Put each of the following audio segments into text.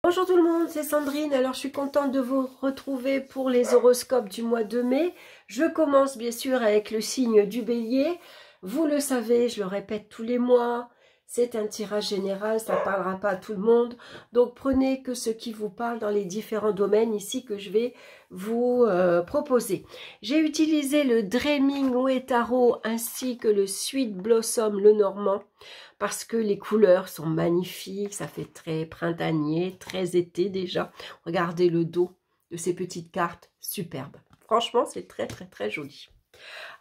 Bonjour tout le monde, c'est Sandrine. Alors je suis contente de vous retrouver pour les horoscopes du mois de mai. Je commence bien sûr avec le signe du Bélier. Vous le savez, je le répète tous les mois, c'est un tirage général, ça ne parlera pas à tout le monde. Donc prenez que ce qui vous parle dans les différents domaines ici que je vais vous proposer. J'ai utilisé le Dreaming Way Tarot ainsi que le Sweet Blossom le Normand, parce que les couleurs sont magnifiques, ça fait très printanier, très été déjà. Regardez le dos de ces petites cartes, superbe. Franchement, c'est très joli.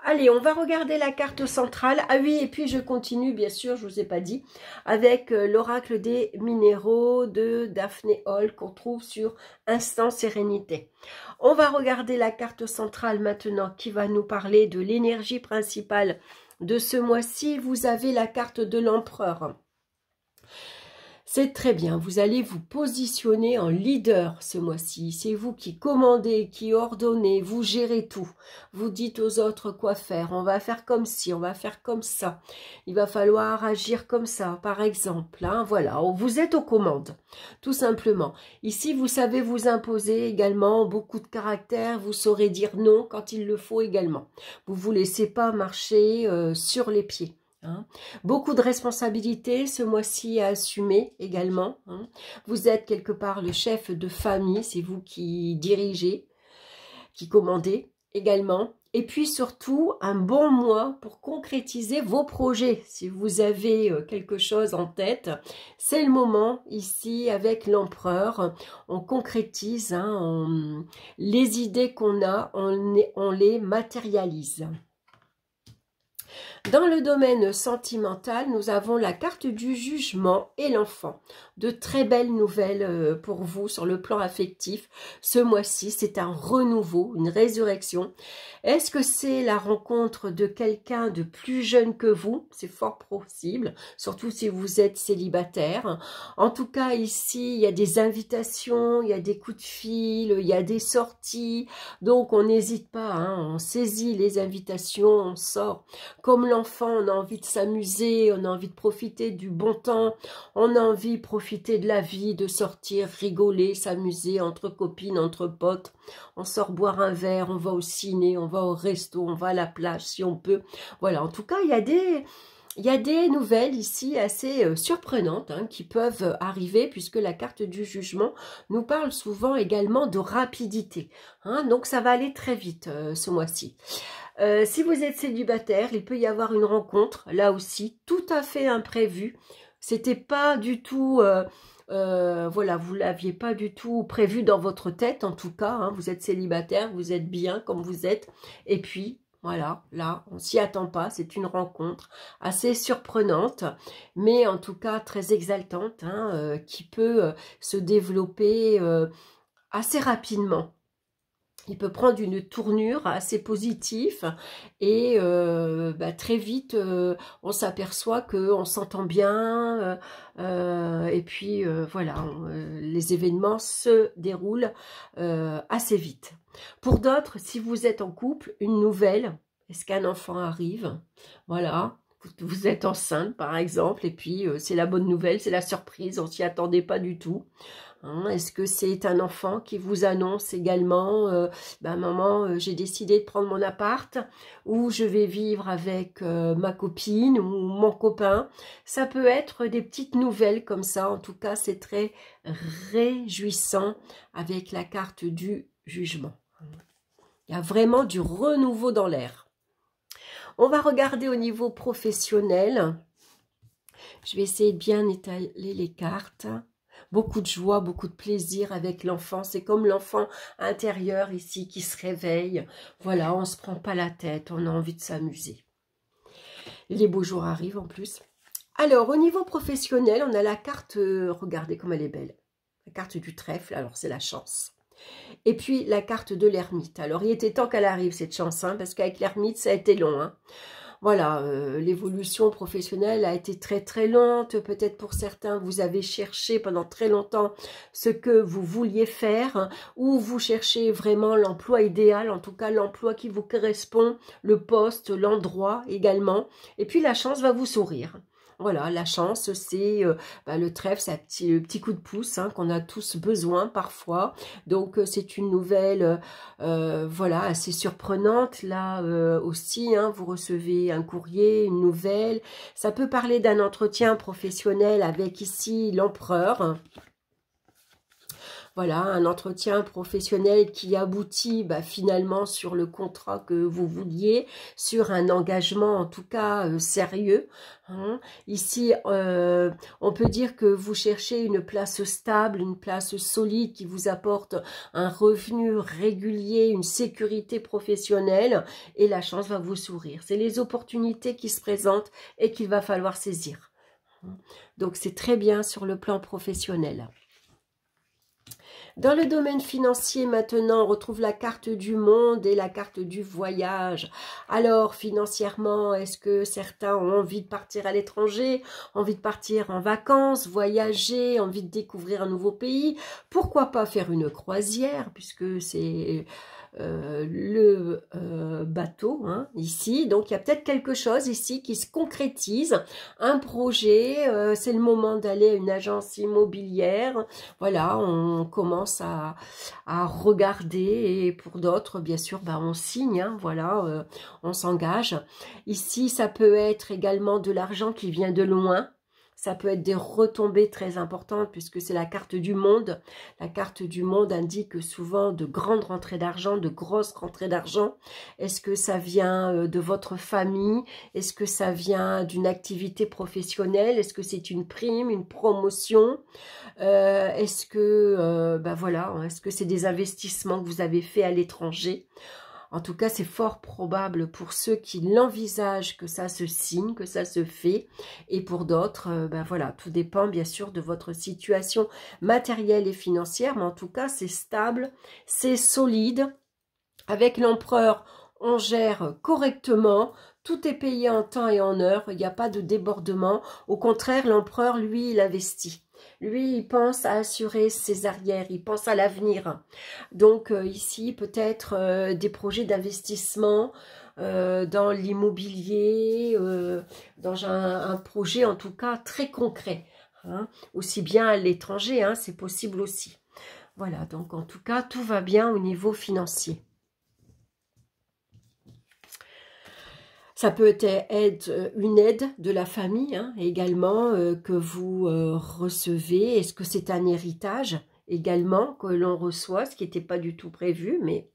Allez, on va regarder la carte centrale. Ah oui, et puis je continue, bien sûr, je ne vous ai pas dit, avec l'oracle des minéraux de Daphné Hall qu'on trouve sur Instant Sérénité. On va regarder la carte centrale maintenant qui va nous parler de l'énergie principale de ce mois-ci. Vous avez la carte de l'empereur. C'est très bien, vous allez vous positionner en leader ce mois-ci. C'est vous qui commandez, qui ordonnez, vous gérez tout. Vous dites aux autres quoi faire. On va faire comme ci, on va faire comme ça. Il va falloir agir comme ça, par exemple. Hein, voilà, vous êtes aux commandes, tout simplement. Ici, vous savez vous imposer également beaucoup de caractère. Vous saurez dire non quand il le faut également. Vous ne vous laissez pas marcher sur les pieds. Hein. Beaucoup de responsabilités ce mois-ci à assumer également. Hein. Vous êtes quelque part le chef de famille, c'est vous qui dirigez, qui commandez également. Et puis surtout, un bon mois pour concrétiser vos projets. Si vous avez quelque chose en tête, c'est le moment ici avec l'empereur. On concrétise hein, les idées qu'on a, on les matérialise. Dans le domaine sentimental, nous avons la carte du jugement et l'enfant. De très belles nouvelles pour vous sur le plan affectif. Ce mois-ci, c'est un renouveau, une résurrection. Est-ce que c'est la rencontre de quelqu'un de plus jeune que vous? C'est fort possible, surtout si vous êtes célibataire. En tout cas, ici, il y a des invitations, il y a des coups de fil, il y a des sorties. Donc, on n'hésite pas, hein, on saisit les invitations, on sort. Comme l'enfant, on a envie de s'amuser, on a envie de profiter du bon temps, on a envie de profiter de la vie, de sortir, rigoler, s'amuser entre copines, entre potes. On sort boire un verre, on va au ciné, on va au resto, on va à la plage si on peut. Voilà, en tout cas, il y a des nouvelles ici assez surprenantes hein, qui peuvent arriver puisque la carte du jugement nous parle souvent également de rapidité. Hein, donc, ça va aller très vite ce mois-ci. Si vous êtes célibataire, il peut y avoir une rencontre, là aussi, tout à fait imprévue. C'était pas du tout, voilà, vous l'aviez pas du tout prévu dans votre tête, en tout cas. Hein, vous êtes célibataire, vous êtes bien comme vous êtes. Et puis, voilà, là, on s'y attend pas. C'est une rencontre assez surprenante, mais en tout cas très exaltante, hein, qui peut se développer assez rapidement. Il peut prendre une tournure assez positive et très vite, on s'aperçoit qu'on s'entend bien et puis voilà, les événements se déroulent assez vite. Pour d'autres, si vous êtes en couple, une nouvelle, est-ce qu'un enfant arrive? Voilà. Vous êtes enceinte par exemple et puis c'est la bonne nouvelle, c'est la surprise, on s'y attendait pas du tout. Hein, est-ce que c'est un enfant qui vous annonce également maman, j'ai décidé de prendre mon appart ou je vais vivre avec ma copine ou mon copain. Ça peut être des petites nouvelles comme ça. En tout cas, c'est très réjouissant avec la carte du jugement. Il y a vraiment du renouveau dans l'air. On va regarder au niveau professionnel. Je vais essayer de bien étaler les cartes. Beaucoup de joie, beaucoup de plaisir avec l'enfant. C'est comme l'enfant intérieur ici qui se réveille. Voilà, on ne se prend pas la tête, on a envie de s'amuser. Les beaux jours arrivent en plus. Alors, au niveau professionnel, on a la carte, regardez comme elle est belle. La carte du trèfle, alors c'est la chance. Et puis la carte de l'ermite. Alors, il était temps qu'elle arrive cette chance, hein, parce qu'avec l'ermite, ça a été long, hein. Voilà, l'évolution professionnelle a été très lente. Peut-être pour certains, vous avez cherché pendant très longtemps ce que vous vouliez faire hein, ou vous cherchez vraiment l'emploi idéal, en tout cas l'emploi qui vous correspond, le poste, l'endroit également. Et puis la chance va vous sourire. Voilà, la chance, c'est le trèfle, c'est le petit coup de pouce hein, qu'on a tous besoin parfois. Donc, c'est une nouvelle, voilà, assez surprenante. Là aussi, hein, vous recevez un courrier, une nouvelle. Ça peut parler d'un entretien professionnel avec ici l'empereur. Voilà, un entretien professionnel qui aboutit finalement sur le contrat que vous vouliez, sur un engagement en tout cas sérieux. Hein. Ici, on peut dire que vous cherchez une place stable, une place solide qui vous apporte un revenu régulier, une sécurité professionnelle et la chance va vous sourire. C'est les opportunités qui se présentent et qu'il va falloir saisir. Donc, c'est très bien sur le plan professionnel. Dans le domaine financier, maintenant, on retrouve la carte du monde et la carte du voyage. Alors, financièrement, est-ce que certains ont envie de partir à l'étranger, envie de partir en vacances, voyager, envie de découvrir un nouveau pays? Pourquoi pas faire une croisière, puisque c'est le bateau hein, ici. Donc, il y a peut-être quelque chose ici qui se concrétise. Un projet, c'est le moment d'aller à une agence immobilière. Voilà, on commence à regarder et pour d'autres, bien sûr, on signe. Hein, voilà, on s'engage. Ici, ça peut être également de l'argent qui vient de loin. Ça peut être des retombées très importantes puisque c'est la carte du monde. La carte du monde indique souvent de grandes rentrées d'argent, de grosses rentrées d'argent. Est-ce que ça vient de votre famille? Est-ce que ça vient d'une activité professionnelle? Est-ce que c'est une prime, une promotion? Est-ce que, voilà, est-ce que c'est des investissements que vous avez faits à l'étranger? En tout cas, c'est fort probable pour ceux qui l'envisagent que ça se signe, que ça se fait. Et pour d'autres, voilà, tout dépend bien sûr de votre situation matérielle et financière. Mais en tout cas, c'est stable, c'est solide. Avec l'empereur, on gère correctement. Tout est payé en temps et en heure. Il n'y a pas de débordement. Au contraire, l'empereur, lui, il investit. Lui, il pense à assurer ses arrières, il pense à l'avenir. Donc ici, peut-être des projets d'investissement dans l'immobilier, dans un projet en tout cas très concret. Hein. Aussi bien à l'étranger, hein, c'est possible aussi. Voilà, donc en tout cas, tout va bien au niveau financier. Ça peut être une aide de la famille hein, également que vous recevez. Est-ce que c'est un héritage également que l'on reçoit, ce qui n'était pas du tout prévu, mais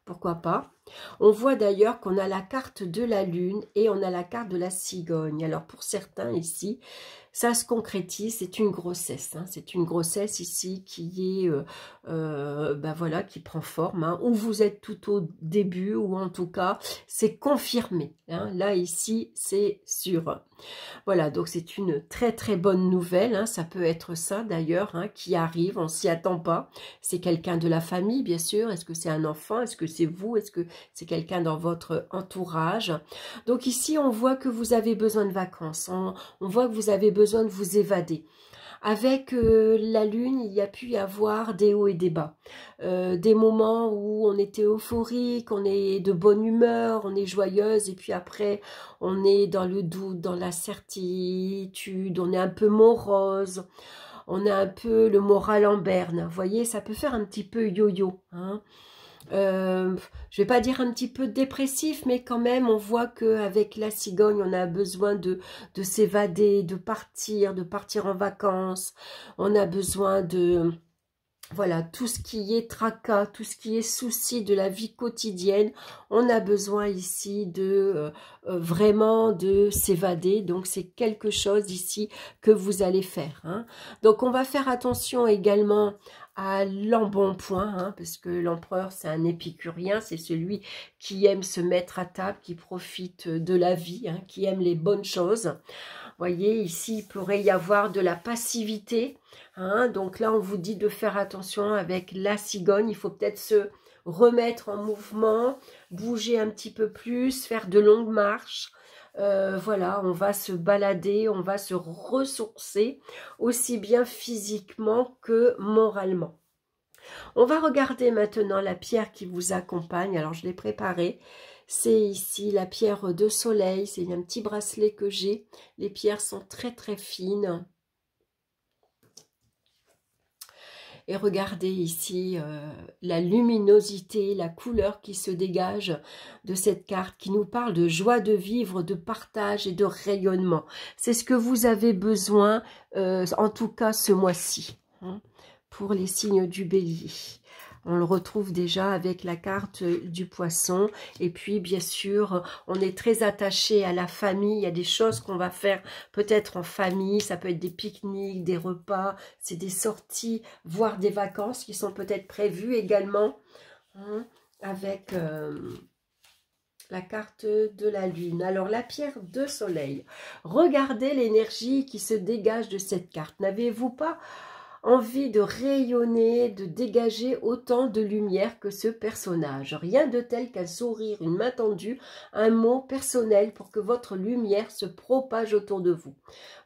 pourquoi pas. On voit d'ailleurs qu'on a la carte de la lune et on a la carte de la cigogne. Alors pour certains ici, ça se concrétise, c'est une grossesse. Hein. C'est une grossesse ici qui est, voilà, qui prend forme. Hein. Ou vous êtes tout au début, ou en tout cas, c'est confirmé. Hein. Là, ici, c'est sûr. Voilà, donc c'est une très très bonne nouvelle. Hein. Ça peut être ça d'ailleurs, hein, qui arrive, on s'y attend pas. C'est quelqu'un de la famille, bien sûr. Est-ce que c'est un enfant? Est-ce que c'est vous? Est-ce que c'est quelqu'un dans votre entourage? Donc ici, on voit que vous avez besoin de vacances. On voit que vous avez besoin de vous évader. Avec la lune, il y a pu y avoir des hauts et des bas. Des moments où on était euphorique, on est de bonne humeur, on est joyeuse, et puis après, on est dans le doute, dans l'incertitude, on est un peu morose, on a un peu le moral en berne. Vous voyez, ça peut faire un petit peu yo-yo, hein. Je vais pas dire un petit peu dépressif, mais quand même, on voit qu'avec la cigogne, on a besoin de s'évader, de partir en vacances. On a besoin de... Voilà, tout ce qui est tracas, tout ce qui est souci de la vie quotidienne, on a besoin ici de vraiment de s'évader. Donc, c'est quelque chose ici que vous allez faire. Hein. Donc, on va faire attention également à l'embonpoint, hein, parce que l'empereur, c'est un épicurien, c'est celui qui aime se mettre à table, qui profite de la vie, hein, qui aime les bonnes choses. Voyez, ici, il pourrait y avoir de la passivité. Hein, donc là, on vous dit de faire attention avec la cigogne. Il faut peut-être se remettre en mouvement, bouger un petit peu plus, faire de longues marches. Voilà, on va se balader, on va se ressourcer, aussi bien physiquement que moralement. On va regarder maintenant la pierre qui vous accompagne. Alors, je l'ai préparée. C'est ici la pierre de soleil. C'est un petit bracelet que j'ai. Les pierres sont très, très fines. Et regardez ici la luminosité, la couleur qui se dégage de cette carte qui nous parle de joie de vivre, de partage et de rayonnement. C'est ce que vous avez besoin, en tout cas ce mois-ci, hein, pour les signes du bélier. On le retrouve déjà avec la carte du poisson. Et puis, bien sûr, on est très attaché à la famille. Il y a des choses qu'on va faire peut-être en famille. Ça peut être des pique-niques, des repas. C'est des sorties, voire des vacances qui sont peut-être prévues également, hein, avec la carte de la lune. Alors, la pierre de soleil. Regardez l'énergie qui se dégage de cette carte. N'avez-vous pas envie de rayonner, de dégager autant de lumière que ce personnage? Rien de tel qu'un sourire, une main tendue, un mot personnel pour que votre lumière se propage autour de vous.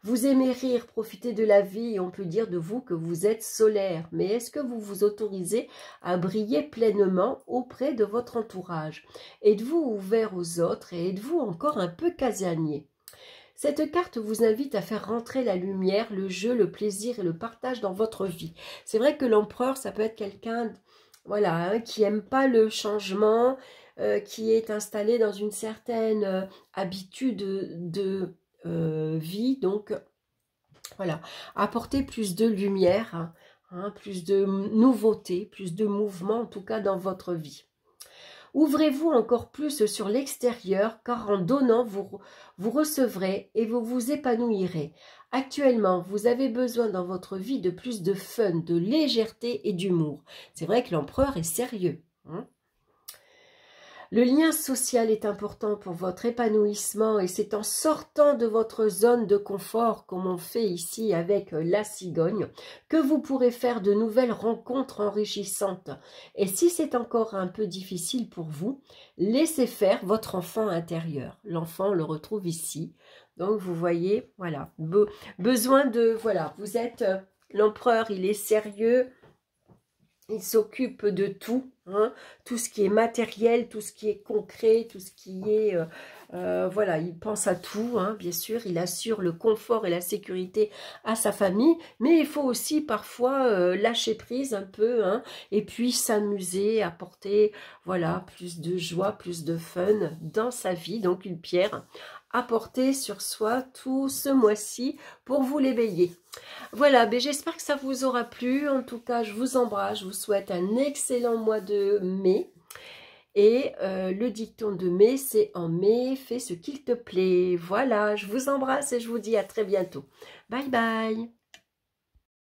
Vous aimez rire, profiter de la vie et on peut dire de vous que vous êtes solaire. Mais est-ce que vous vous autorisez à briller pleinement auprès de votre entourage? Êtes-vous ouvert aux autres et êtes-vous encore un peu casanier? Cette carte vous invite à faire rentrer la lumière, le jeu, le plaisir et le partage dans votre vie. C'est vrai que l'empereur, ça peut être quelqu'un, voilà, hein, qui n'aime pas le changement, qui est installé dans une certaine habitude de vie. Donc, voilà, apporter plus de lumière, hein, plus de nouveauté, plus de mouvement, en tout cas dans votre vie. Ouvrez-vous encore plus sur l'extérieur, car en donnant, vous recevrez et vous vous épanouirez. Actuellement, vous avez besoin dans votre vie de plus de fun, de légèreté et d'humour. C'est vrai que l'empereur est sérieux, hein. Le lien social est important pour votre épanouissement et c'est en sortant de votre zone de confort, comme on fait ici avec la cigogne, que vous pourrez faire de nouvelles rencontres enrichissantes. Et si c'est encore un peu difficile pour vous, laissez faire votre enfant intérieur. L'enfant, on le retrouve ici. Donc, vous voyez, voilà, besoin de, voilà, vous êtes, l'empereur, il est sérieux. Il s'occupe de tout, hein, tout ce qui est matériel, tout ce qui est concret, tout ce qui est... voilà, il pense à tout, hein, bien sûr. Il assure le confort et la sécurité à sa famille. Mais il faut aussi parfois lâcher prise un peu, hein, et puis s'amuser, apporter, voilà, plus de joie, plus de fun dans sa vie. Donc une pierre à porter sur soi tout ce mois-ci pour vous les béliers. Voilà, ben j'espère que ça vous aura plu. En tout cas, je vous embrasse. Je vous souhaite un excellent mois de mai. Et le dicton de mai, c'est en mai, fais ce qu'il te plaît. Voilà, je vous embrasse et je vous dis à très bientôt. Bye bye.